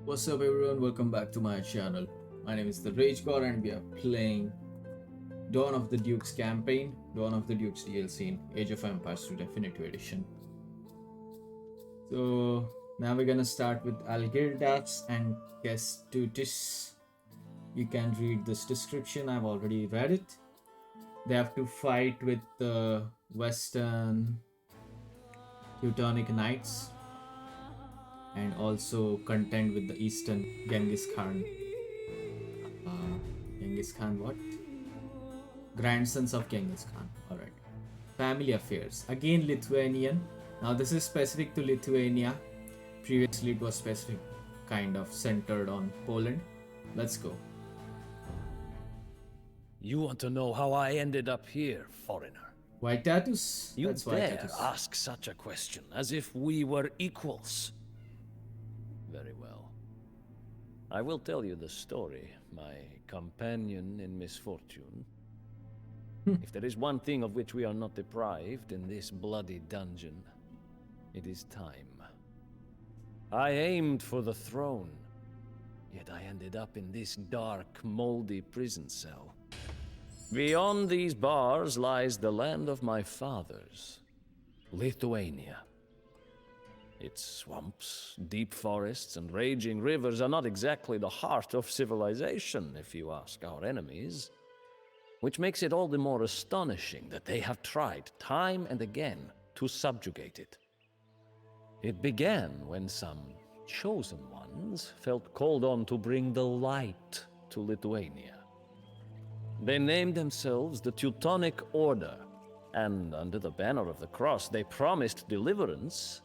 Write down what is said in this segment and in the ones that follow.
What's up everyone, welcome back to my channel. My name is the Rage God and we are playing Dawn of the Dukes campaign, Dawn of the Dukes DLC in Age of Empires 2 Definitive Edition. So now we're gonna start with Algirdas and Kestutis. You can read this description, I've already read it. They have to fight with the Western Teutonic Knights and also contend with the Eastern Genghis Khan. Genghis Khan what? Grandsons of Genghis Khan. Alright. Family affairs. Again Lithuanian. Now this is specific to Lithuania. Previously it was specific kind of centered on Poland. Let's go. You want to know how I ended up here, foreigner? Vytautas? You That's dare Vytautas. ask such a question, as if we were equals. Very well. I will tell you the story, my companion in misfortune. If there is one thing of which we are not deprived in this bloody dungeon, it is time. I aimed for the throne, yet I ended up in this dark, moldy prison cell. Beyond these bars lies the land of my fathers, Lithuania. Its swamps, deep forests, and raging rivers are not exactly the heart of civilization, if you ask our enemies. Which makes it all the more astonishing that they have tried time and again to subjugate it. It began when some chosen ones felt called on to bring the light to Lithuania. They named themselves the Teutonic Order, and under the banner of the cross they promised deliverance.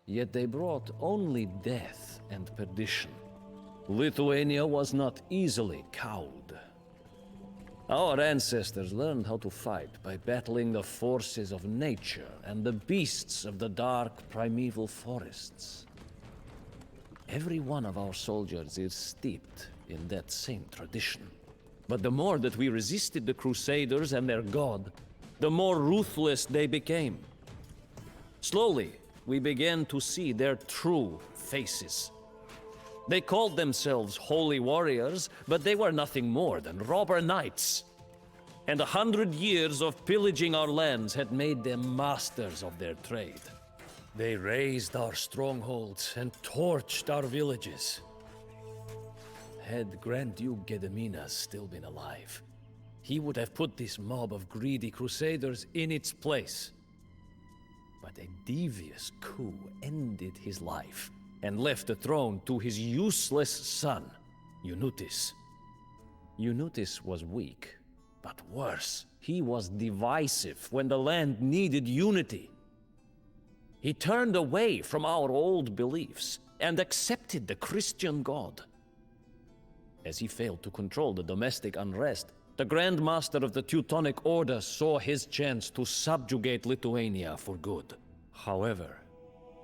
Yet they brought only death and perdition. Lithuania was not easily cowed. Our ancestors learned how to fight by battling the forces of nature and the beasts of the dark primeval forests. Every one of our soldiers is steeped in that same tradition. But the more that we resisted the Crusaders and their god, the more ruthless they became. Slowly, we began to see their true faces. They called themselves holy warriors, but they were nothing more than robber knights. And 100 years of pillaging our lands had made them masters of their trade. They razed our strongholds and torched our villages. Had Grand Duke Gediminas still been alive, he would have put this mob of greedy crusaders in its place. But a devious coup ended his life and left the throne to his useless son, Eunutis. Eunutis was weak, but worse, he was divisive when the land needed unity. He turned away from our old beliefs and accepted the Christian God. As he failed to control the domestic unrest, the Grand Master of the Teutonic Order saw his chance to subjugate Lithuania for good. However,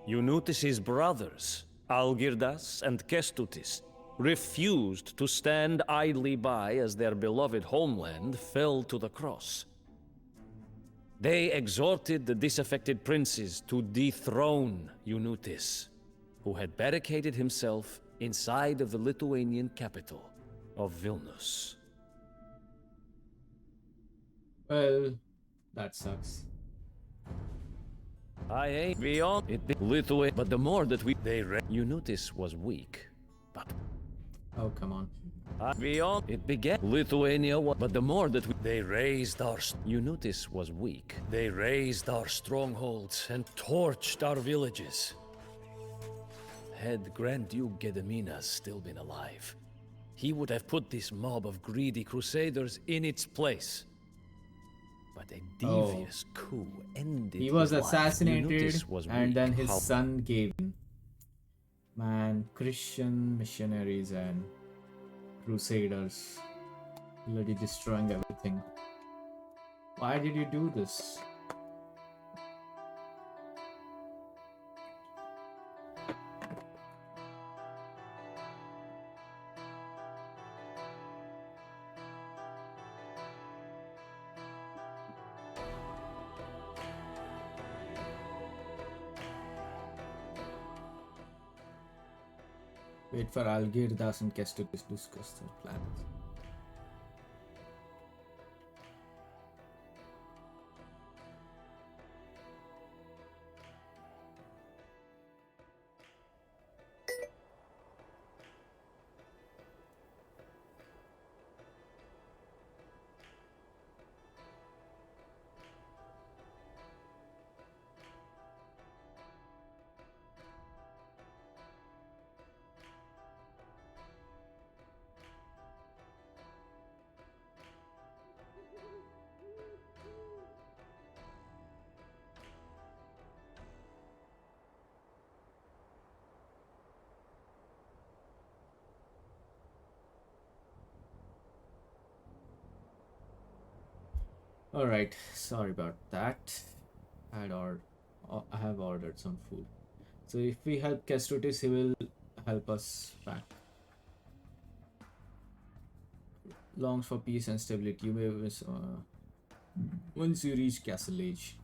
Eunutis' brothers, Algirdas and Kestutis, refused to stand idly by as their beloved homeland fell to the cross. They exhorted the disaffected princes to dethrone Eunutis, who had barricaded himself inside of the Lithuanian capital of Vilnius. Well, that sucks. I ain't beyond it, Lithuania, but the more that Eunutis was weak, but Oh, come on. beyond it began Lithuania, but the more that they raised our Eunutis was weak. They razed our strongholds and torched our villages. Had Grand Duke Gediminas still been alive, he would have put this mob of greedy crusaders in its place. But a devious coup ended He was his life. assassinated Eunutis was and weak. then his son gave in. Man, Christian missionaries and crusaders bloody destroying everything. Why did you do this? Wait for Algirdas and Kestutis to discuss their plans. Alright, sorry about that. I have ordered some food. So if we help Kestutis, he will help us back. Longs for peace and stability. You may miss, once you reach castle age.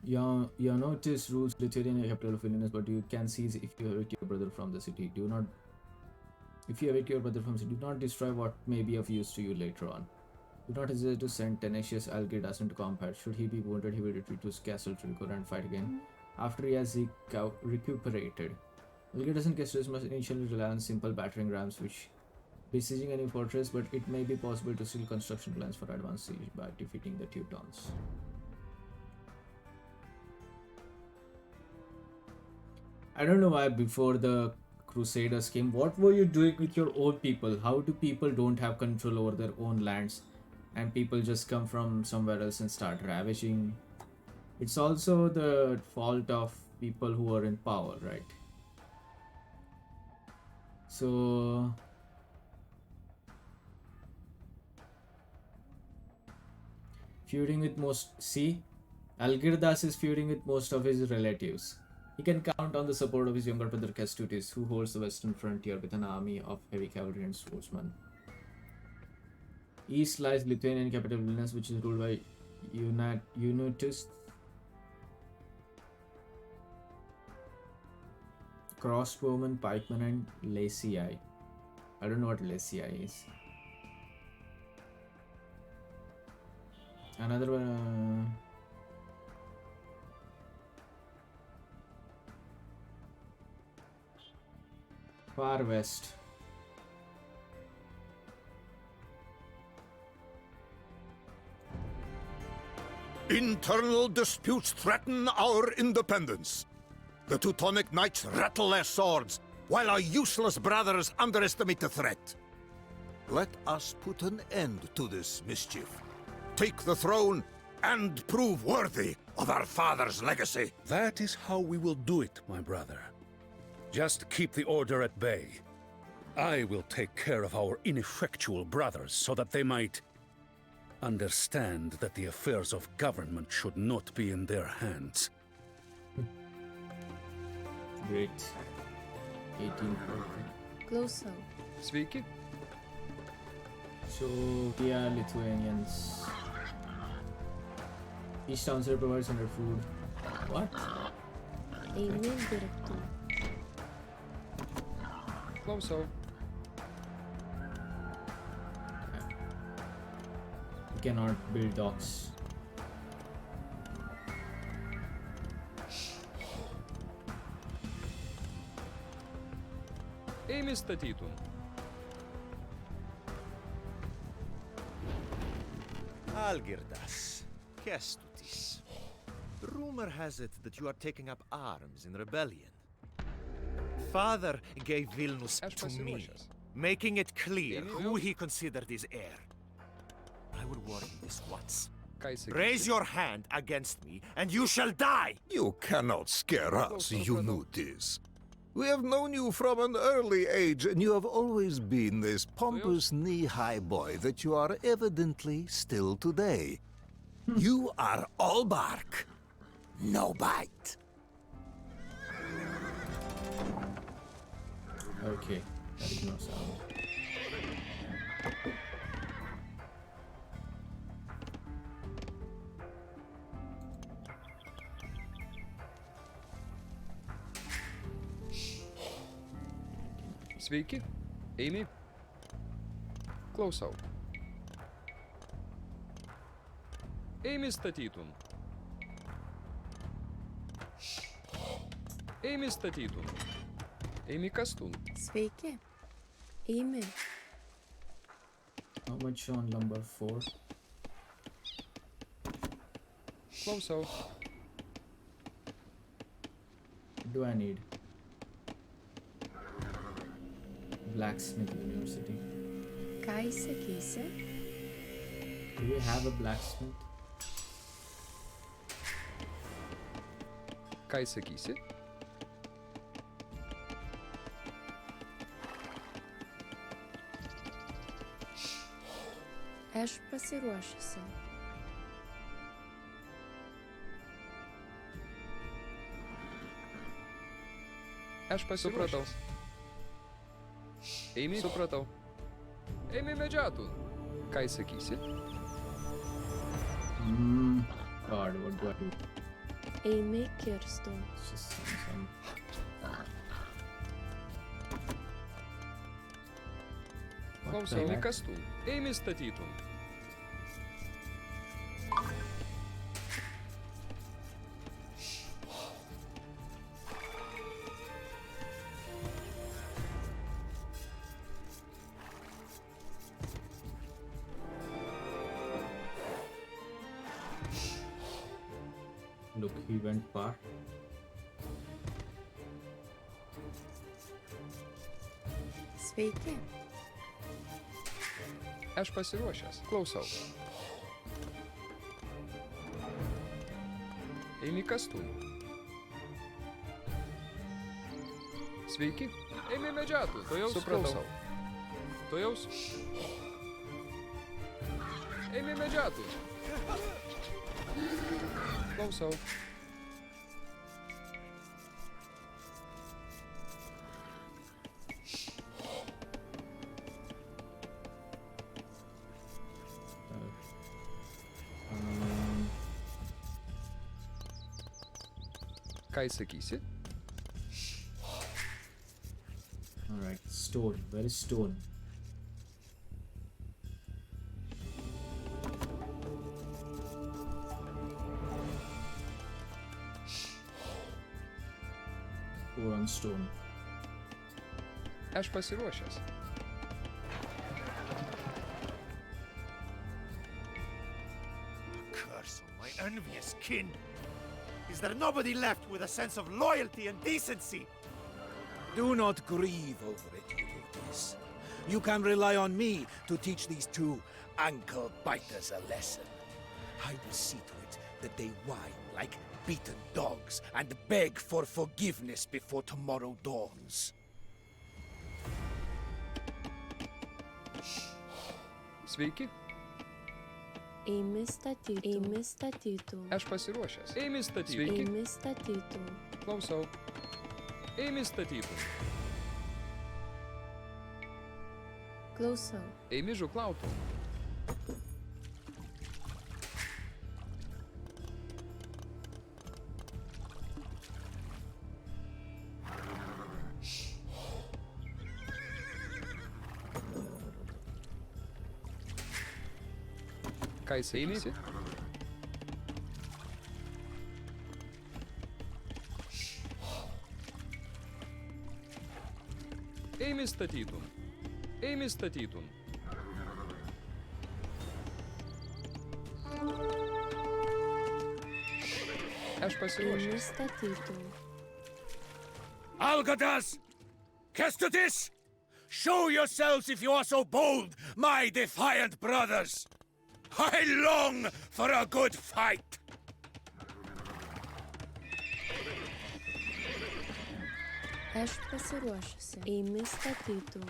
Ionotis rules Lithuania, capital of Vilnius, but you can seize if you evict your brother from the city. If you evict your brother from the city, do not destroy what may be of use to you later on. Do not hesitate to send tenacious Algirdas into combat. Should he be wounded, he will retreat to his castle to recover and fight again after he has recuperated. Algirdas and Kestutis must initially rely on simple battering rams which besieging any fortress, but it may be possible to steal construction plans for advanced siege by defeating the Teutons. I don't know why before the Crusaders came, what were you doing with your own people? How do people don't have control over their own lands and people just come from somewhere else and start ravaging? It's also the fault of people who are in power, right? So feuding with Algirdas is feuding with most of his relatives. He can count on the support of his younger brother Kestutis, who holds the western frontier with an army of heavy cavalry and swordsmen. East lies Lithuanian capital Vilnius, which is ruled by Ionotis. Crossbowmen, pikemen, and lacii. I don't know what lacii is. Another one. Far west. Internal disputes threaten our independence. The Teutonic knights rattle their swords, while our useless brothers underestimate the threat. Let us put an end to this mischief. Take the throne and prove worthy of our father's legacy. That is how we will do it, my brother. Just keep the order at bay. I will take care of our ineffectual brothers so that they might understand that the affairs of government should not be in their hands. Great. 1840. Close out. Sveiki. So we are Lithuanians. Each town center provides 100 food. What? Email directory. Klausau. We cannot build docks. Eimi statytum. Algirdas, Kestutis. Rumor has it that you are taking up arms in rebellion. Father gave Vilnius Aš to me, pasiruošęs. making it clear Eimi who vėl? he considered his heir. I will warn you this once. Ką jisai Raise your hand against me, and you shall die! You cannot scare us, Ionotis. We have known you from an early age, and you have always been this pompous knee-high boy that you are evidently still today. You are all bark, no bite. Okay, that is no sound. Sveiki. Eimi. Klausau. Eimi statytum. Eimi statytum. Eimi kastum. Sveiki. Eimi. How much on lumber 4? Klausau. What do I need? Blacksmith University. Ką įsakysi? Do we have a blacksmith? Ką įsakysi? Aš pasiruošusi. Aš pasiruošęs. Eimi. Supratau. Eimi medžiatų. Ką įsakysi? God, what do I do? Eimi kirstų. It's just some... Klausau. Eimi kastum. Eimi statytum. Look, he went par. Sveiki. Aš pasiruošęs. Klausau. Eimi kastum. Sveiki. Eimi medžiatų. Tuojaus. Supratau. Tuojaus. Eimi medžiatų. Klausau. Ką įsakysi? Alright, stone. Where is stone? Four on stone. Aš pasiruošęs. Curse on my envious kin! Is there nobody left with a sense of loyalty and decency? Do not grieve over it, Kestutis. You can rely on me to teach these two ankle biters a lesson. I will see to it that they whine like beaten dogs and beg for forgiveness before tomorrow dawns. Sveiki. Eimi statytų. Eimi statytų. Aš pasiruošęs. Eimi statytų. Sveiki. Eimi statytų. Klausau. Eimi statytų. Klausau. Eimi žuklautų. Ką įsakysi? Eimi statytum. Eimi statytum. Aš Eimi pasiruošęs. statytų. Algirdas! Kestutis! Show yourselves if you are so bold, my defiant brothers! I long for a good fight! Aš pasiruošusi. Eimi statytų.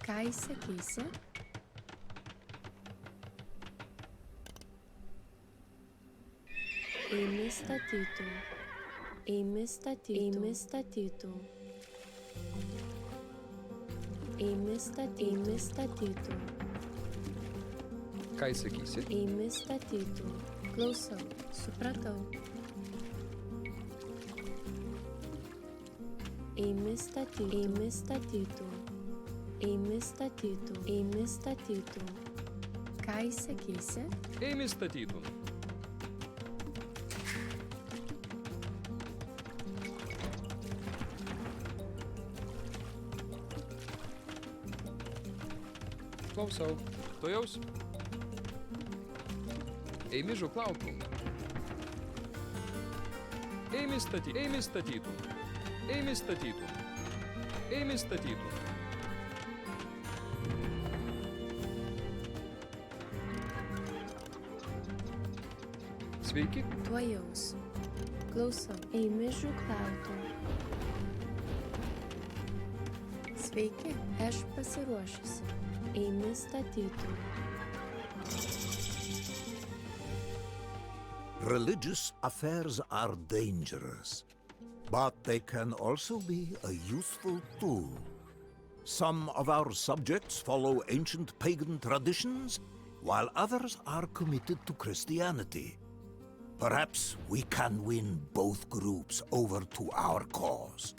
Ką įsakysi? Eimi statytų. Eimi statytų. Eimi statytų. Eimi statytų. Eimi statytų. Ką įsakysi? Eimi statytų. Klausau. Supratau. Eimi statytų. Eimi statytų. Eimi statytų. Eimi statytų. Ką įsakysi? Eimi statytum. Klausau. Tuojaus. Eimi žuklautum. Eimi statytum. Eimi statytum. Eimi statytum. Eimi statytum. Sveiki. Tuojaus. Klausau. Eimi žuklautų. Sveiki, aš pasiruošusi. Eimi statytų. Religious affairs are dangerous, but they can also be a useful tool. Some of our subjects follow ancient pagan traditions, while others are committed to Christianity. Perhaps we can win both groups over to our cause.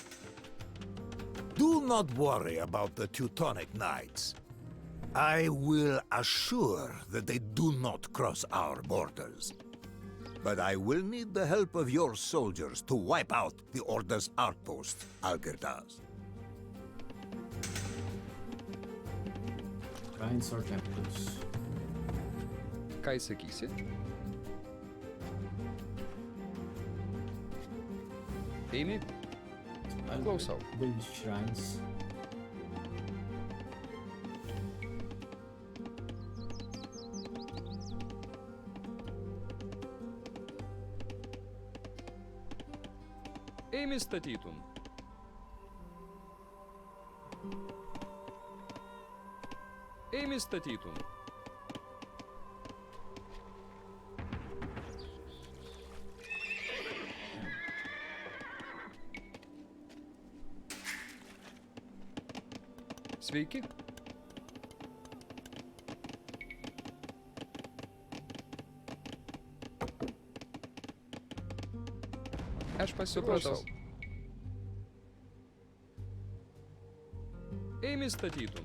Do not worry about the Teutonic Knights. I will assure that they do not cross our borders. But I will need the help of your soldiers to wipe out the Order's outpost, Algirdas. Shrines or temples? Ką įsakysi? Eimi. I'll Klausau. build shrines. Eimi statytum. Eimi statytum. Sveiki. Aš pasipratau. Eimi statytum.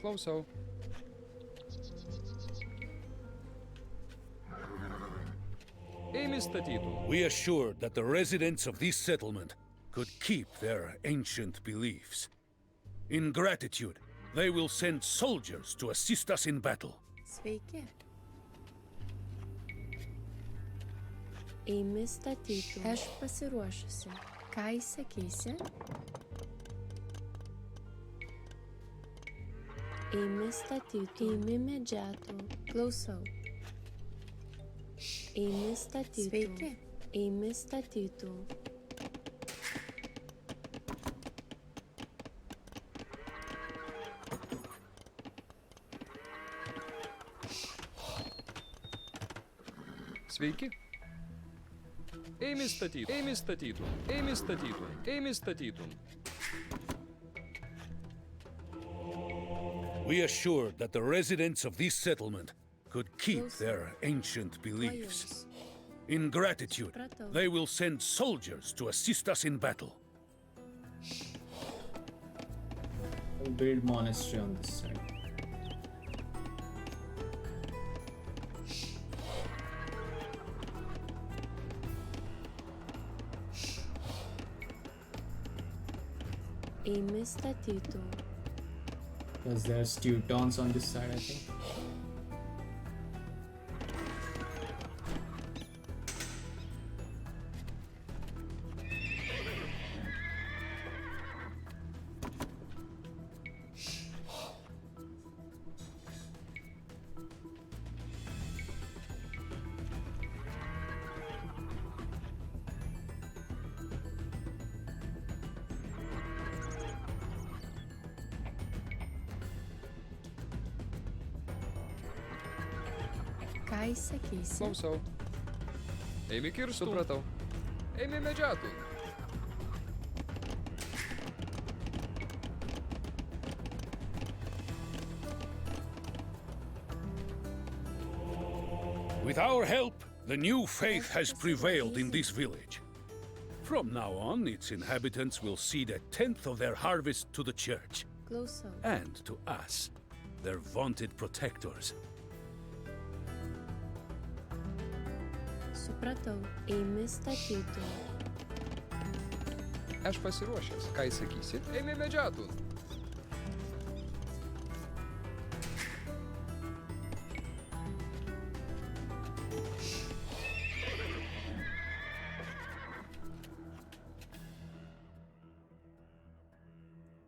Klausau. Eimi statytum. We assured that the residents of this settlement could keep their ancient beliefs. In gratitude, they will send soldiers to assist us in battle. Sveiki. Eimi statytų. Aš pasiruošusi. Ką įsakysi? Eimi statytų. Eimi medžiatų. Klausau. Eimi statytų. Sveiki. Eimi statytų. Sveiki. Eimi statytum. Eimi statytum. Eimi statytum. Eimi statytum. We assured that the residents of this settlement could keep their ancient beliefs. Tuojaus. In gratitude, Supratau. they will send soldiers to assist us in battle. I'll build monastery on this side. Eimi statytų. Because there's Teutons on this side, I think. Ką įsakysi? Klausau. Eimi kirstų. Supratau. Eimi medžiatų. With our help, the new faith has prevailed in this village. From now on, its inhabitants will cede a tenth of their harvest to the church, Klausau. and to us, their vaunted protectors. Supratau. Eimi statytų. Aš pasiruošęs. Ką įsakysit? Eimi medžiatų.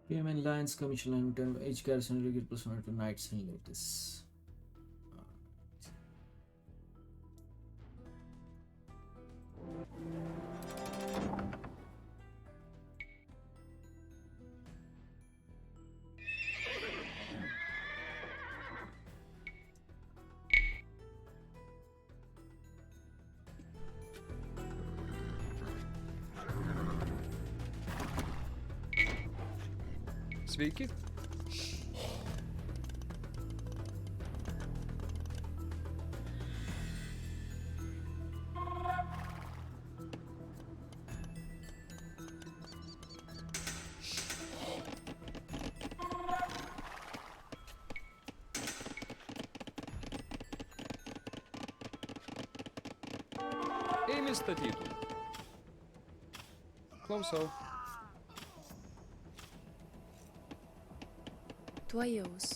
Payment lines, commission line, return, each garrison will get plus 1 to knights and latest. Sveiki. Eimi statytų. Klausau. Tuojaus.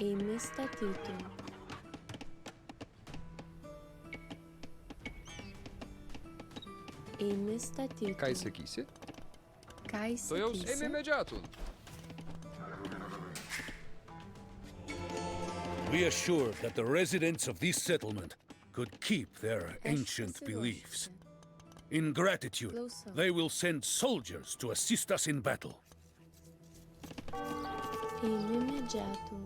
Eimi statytų. Eimi statytų. Ką įsakysit? Ką Tuojaus eimi įsakysi? medžiatų. We assure that the residents of this settlement could keep their Aš ancient pasiruošusi. beliefs. In gratitude, Klausau. they will send soldiers to assist us in battle. Eimi medžiatų.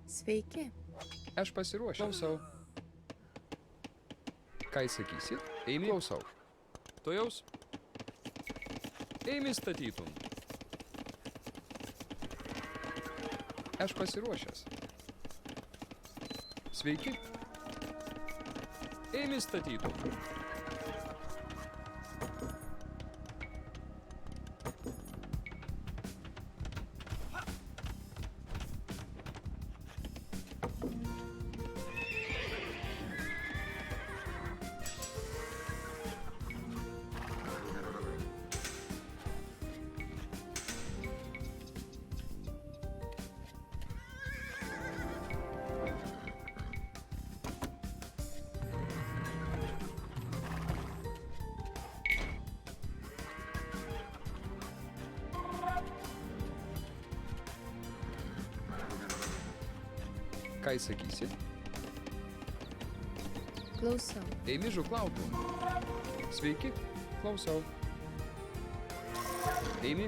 Sveiki. Aš pasiruošęs. Klausau. Ką įsakysit? Eimi. Klausau. Tuojaus. Eimi statytum. Aš pasiruošęs. Sveiki. Eimi statytum. Ką įsakysit? Klausau. Eimi žuklautų. Sveiki. Klausau. Eimi.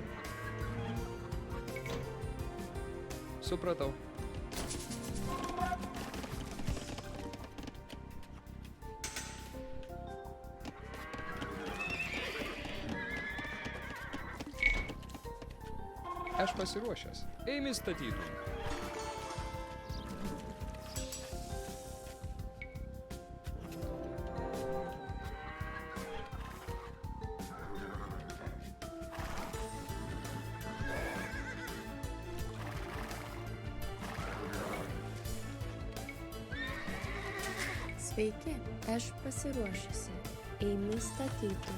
Supratau. Aš pasiruošęs. Eimi statytų. Sveiki. Aš pasiruošusi. Eimi statytų.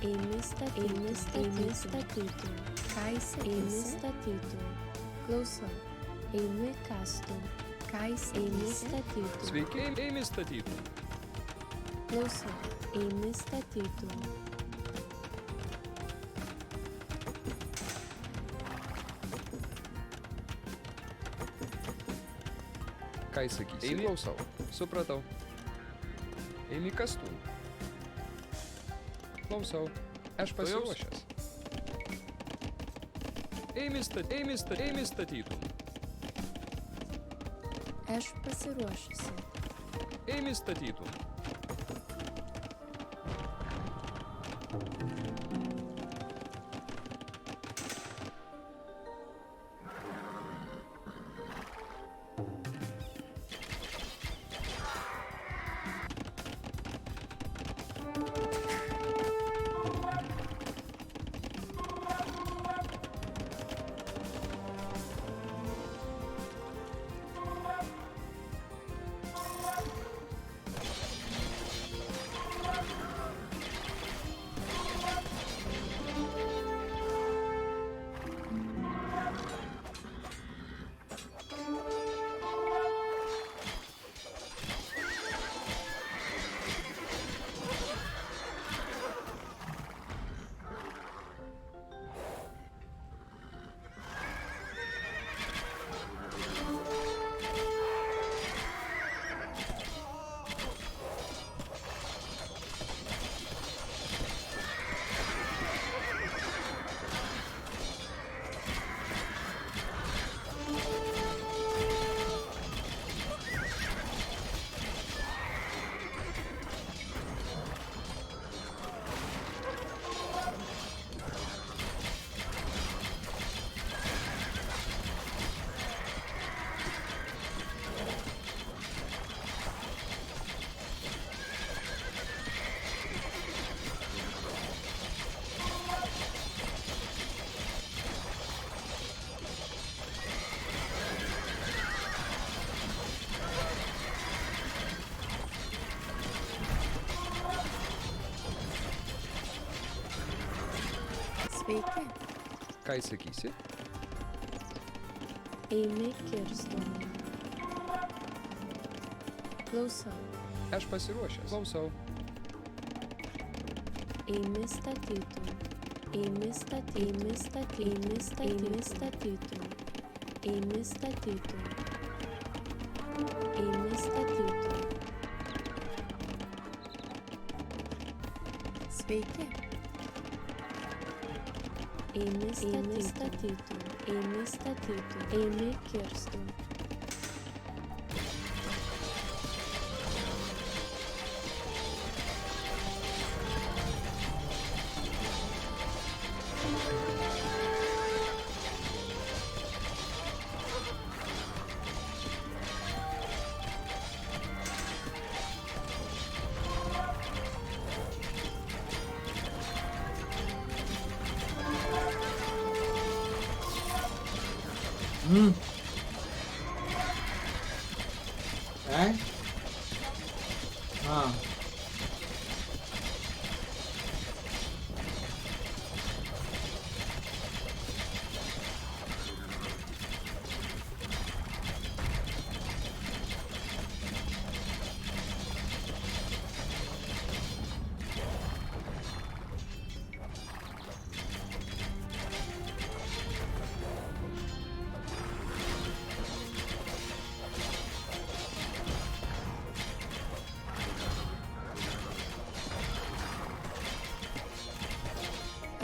Eimi statytų. Ką įsakysi? Eimi statytų. Klausau. Eimi kastų. Ką įsakysi? Eimi statytų. Sveiki. Eimi statytų. Klausau. Eimi statytų. Ką sakysi? Klausau. Supratau. Eimi kastų. Klausau. Aš pasiruošęs. Eimi statytum. Aš pasiruošusi. Eimi statytum. Sveiki. Ką sakysi? Eimi kirstum. Klausau. Aš pasiruošęs. Klausau. Eimi statytum. Eimi statytum. Eimi statytum. Eimi statytum. Eimi statytum. Eimi statytum. Sveiki. Eimi statytum. Eimi statytum. Eimi kirstum.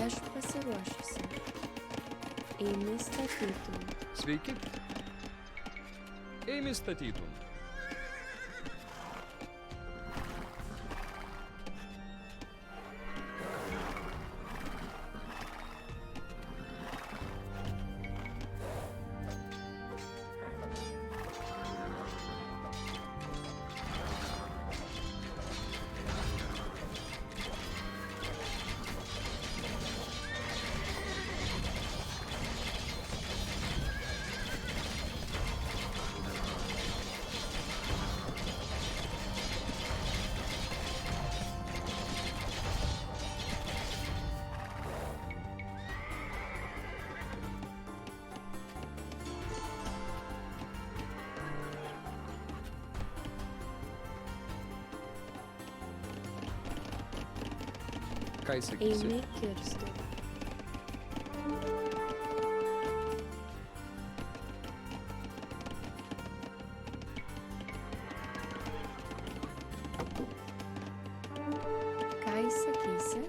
Aš pasiruošusi. Eimi statytum. Sveiki. Eimi statytum. Ką sakysi? Eimi kirstum. Ką įsakysi?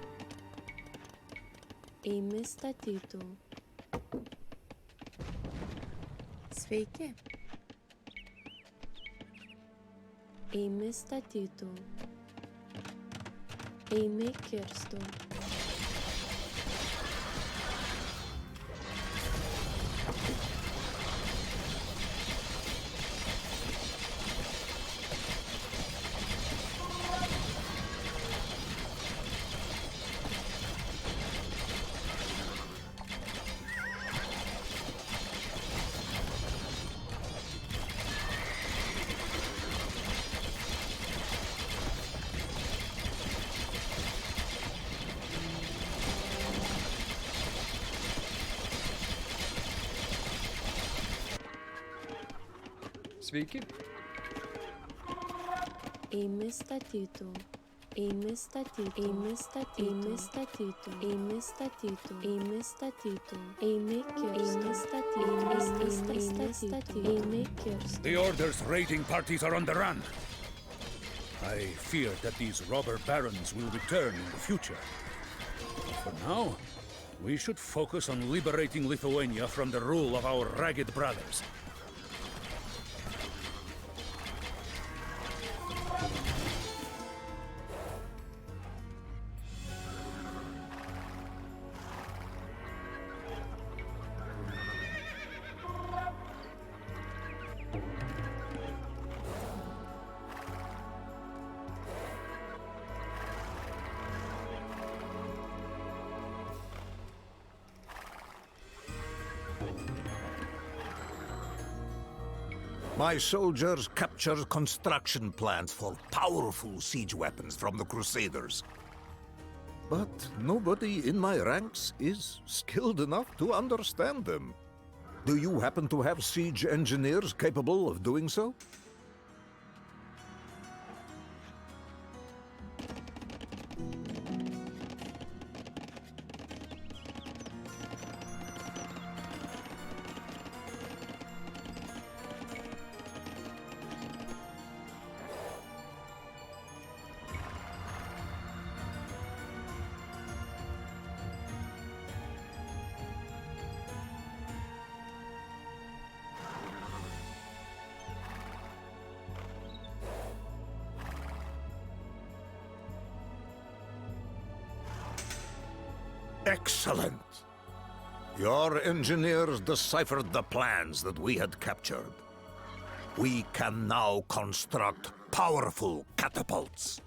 Eimi statytų. Sveiki. Eimi statytų. Eimi kirstų. Sveiki. Eimi statytų. Eimi statytų. Eimi statytų. Eimi statytų. Eimi statytų. Eimi statytų. Eimi kirstų. Eimi statytų. Eimi statytų. Eimi kirstų. The Order's raiding parties are on the run. I fear that these robber barons will return in the future. For now, we should focus on liberating Lithuania from the rule of our ragged brothers. My soldiers captured construction plants for powerful siege weapons from the Crusaders. But nobody in my ranks is skilled enough to understand them. Do you happen to have siege engineers capable of doing so? Excellent! Your engineers deciphered the plans that we had captured. We can now construct powerful catapults.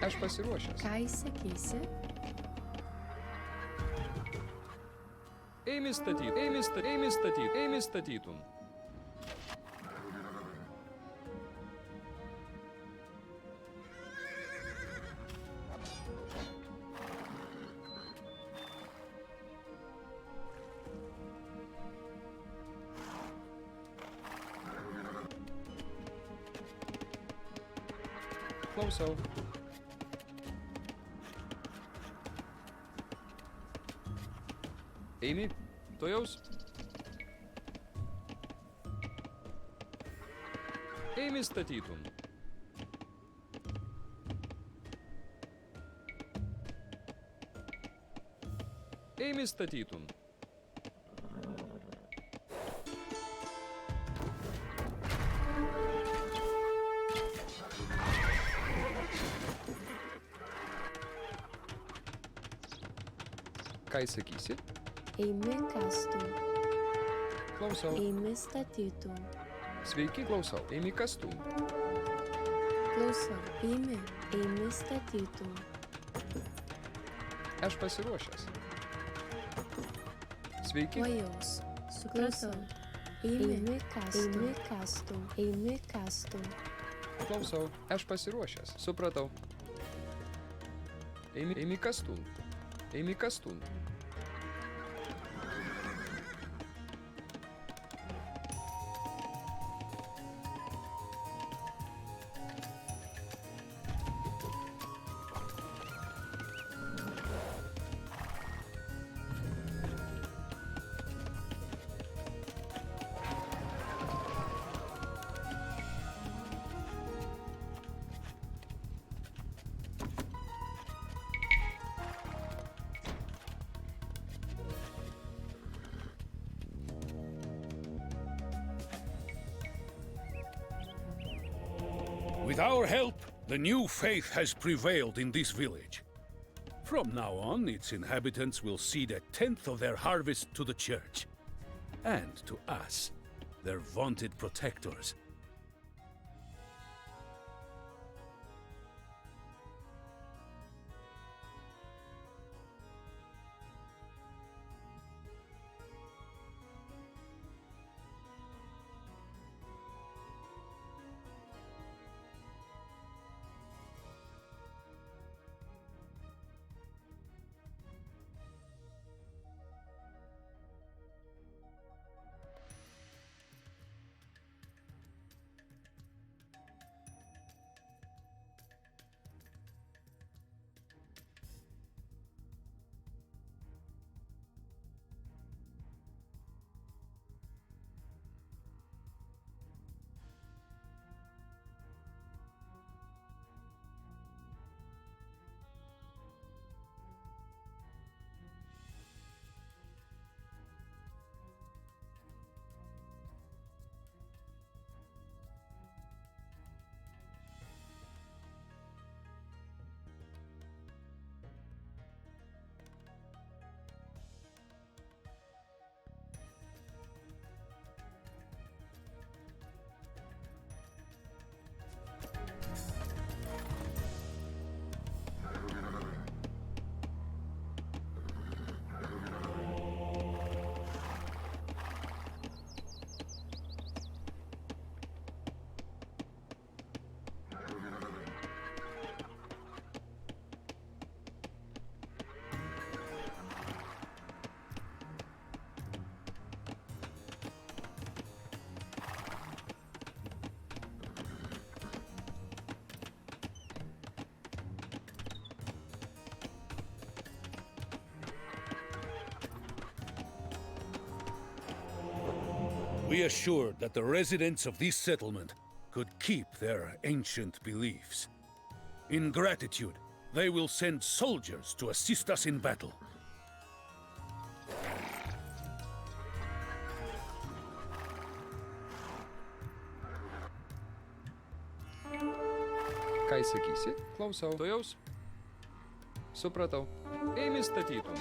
Aš pasiruošęs. Ką įsakysi? Eimi statyt, eimi statyt, eimi statyt, eimi statytum. Klausau. Eimi, tuojaus. Eimi statytum. Eimi statytum. Ką įsakysi? Eimi kastum. Klausau. Eimi statytum. Sveiki, klausau. Eimi kastum. Klausau. Eimi. Eimi statytum. Aš pasiruošęs. Sveiki. Vajaus. Supratau. Eimi kastum. Eimi kastum. Eimi kastum. Klausau. Aš pasiruošęs. Supratau. Eimi kastum. Eimi kastum. With our help, the new faith has prevailed in this village. From now on, its inhabitants will cede 1/10 of their harvest to the church. And to us, their vaunted protectors. We assured that the residents of this settlement could keep their ancient beliefs. In gratitude, they will send soldiers to assist us in battle. Ką įsakysi? Klausau. Tuojaus. Supratau. Eimi statytum.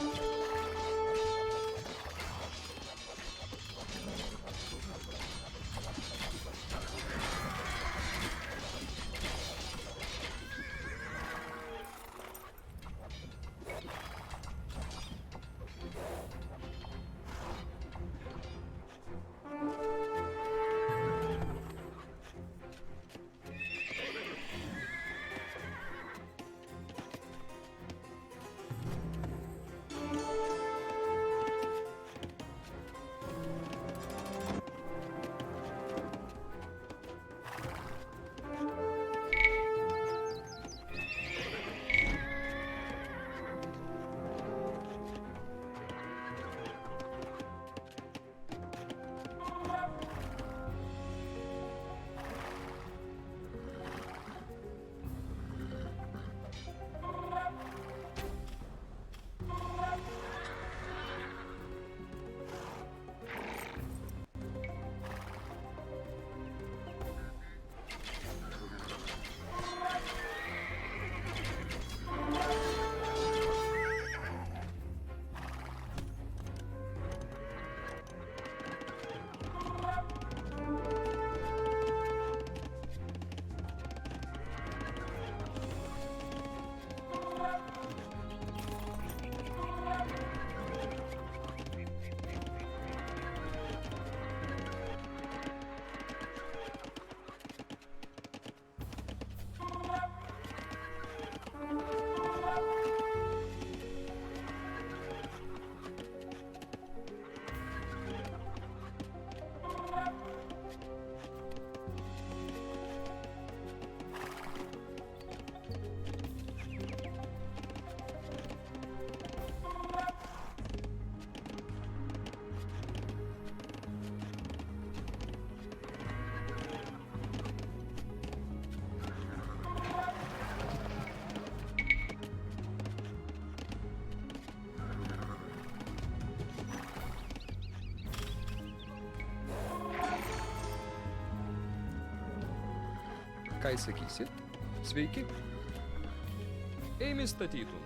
Ką įsakysit? Sveiki. Eimi statytum.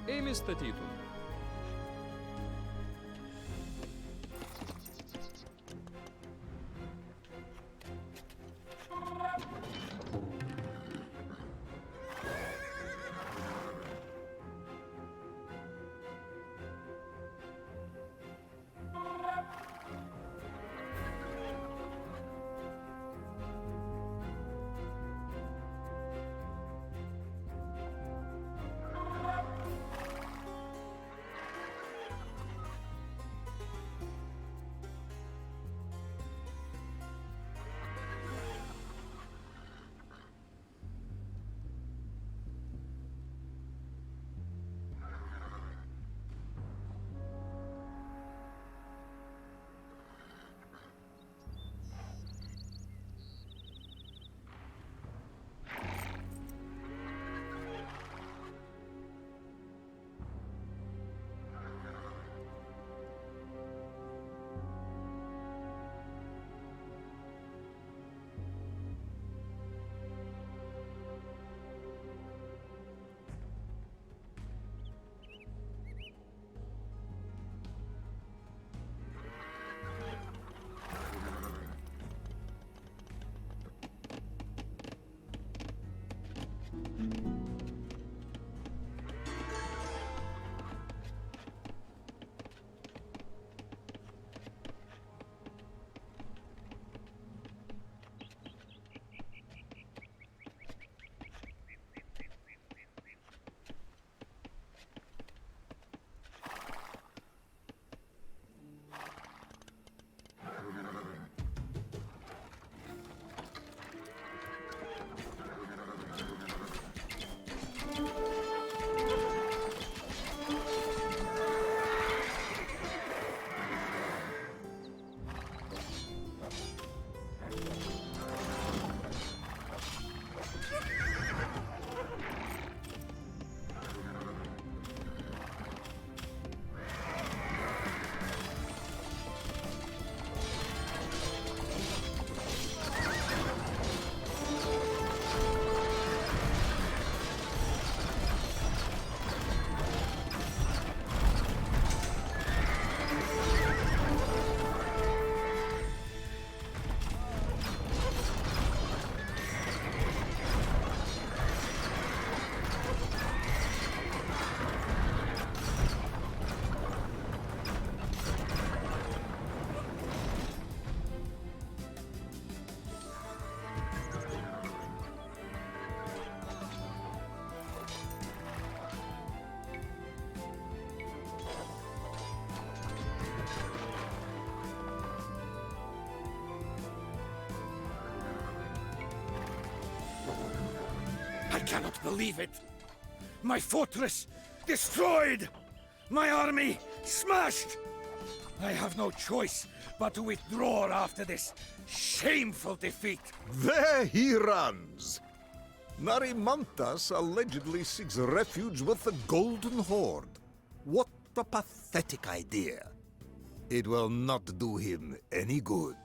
Eimi statytum. I cannot believe it! My fortress destroyed! My army smashed! I have no choice but to withdraw after this shameful defeat. There he runs! Narimantas allegedly seeks refuge with the Golden Horde. What a pathetic idea. It will not do him any good.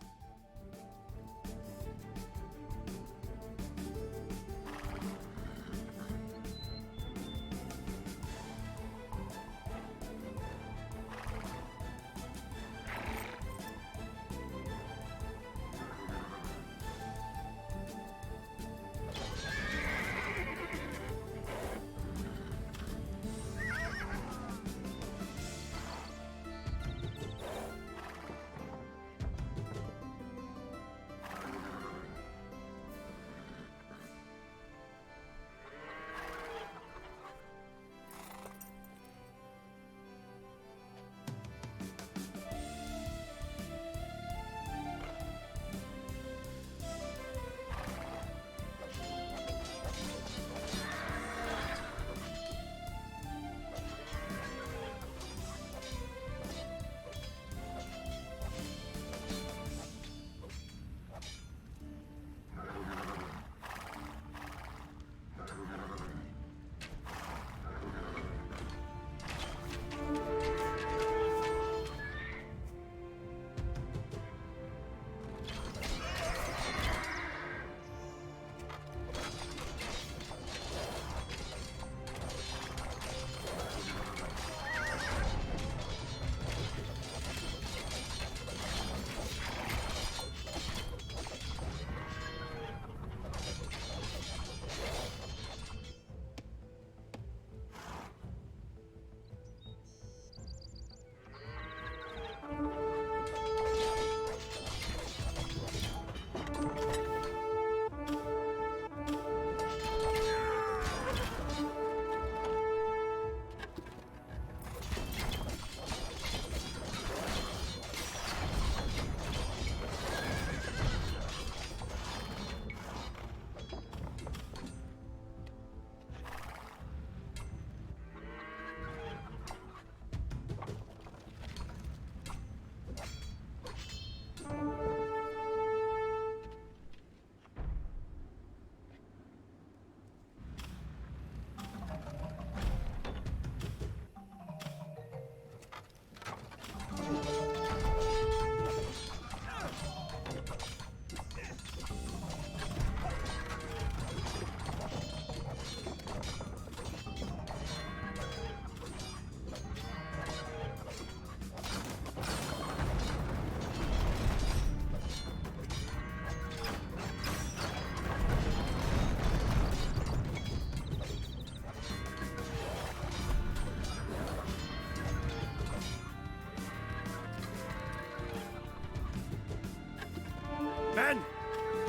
Men!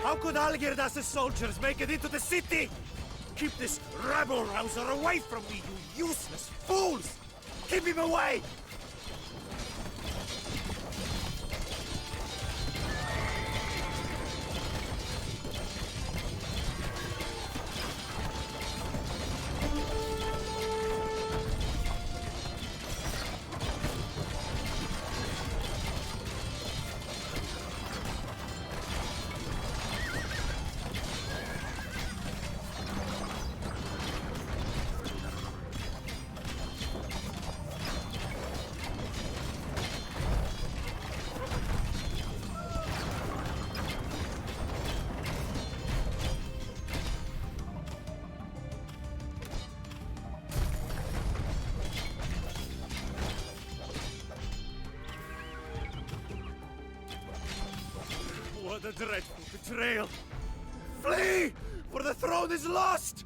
How could Algirdas' soldiers make it into the city? Keep this rabble-rouser away from me, you useless fools! Keep him away! What a dreadful betrayal! Flee! For the throne is lost!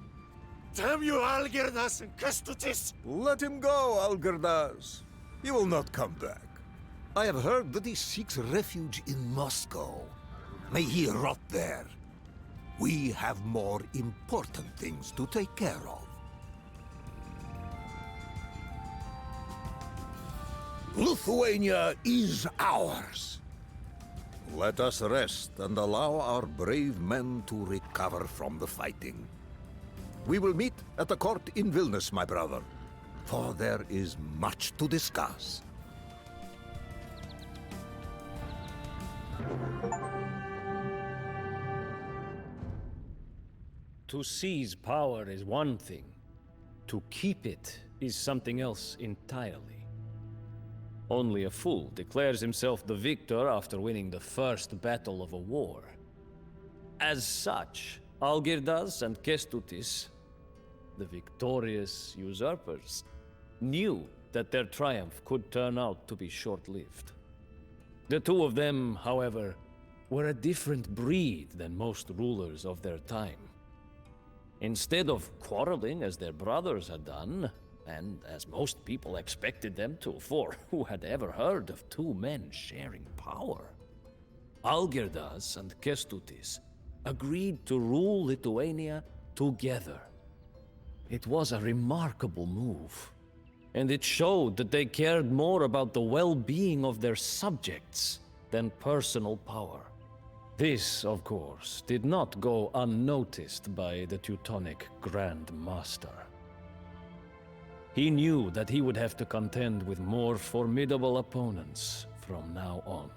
Damn you, Algirdas and Kestutis! Let him go, Algirdas. He will not come back. I have heard that he seeks refuge in Moscow. May he rot there. We have more important things to take care of. Lithuania is ours. Let us rest and allow our brave men to recover from the fighting. We will meet at the court in Vilnius, my brother, for there is much to discuss. To seize power is one thing. To keep it is something else entirely. Only a fool declares himself the victor after winning the first battle of a war. As such, Algirdas and Kestutis, the victorious usurpers, knew that their triumph could turn out to be short-lived. The two of them, however, were a different breed than most rulers of their time. Instead of quarreling as their brothers had done, and as most people expected them to, for who had ever heard of two men sharing power? Algirdas and Kestutis agreed to rule Lithuania together. It was a remarkable move, and it showed that they cared more about the well-being of their subjects than personal power. This, of course, did not go unnoticed by the Teutonic Grand Master. He knew that he would have to contend with more formidable opponents from now on.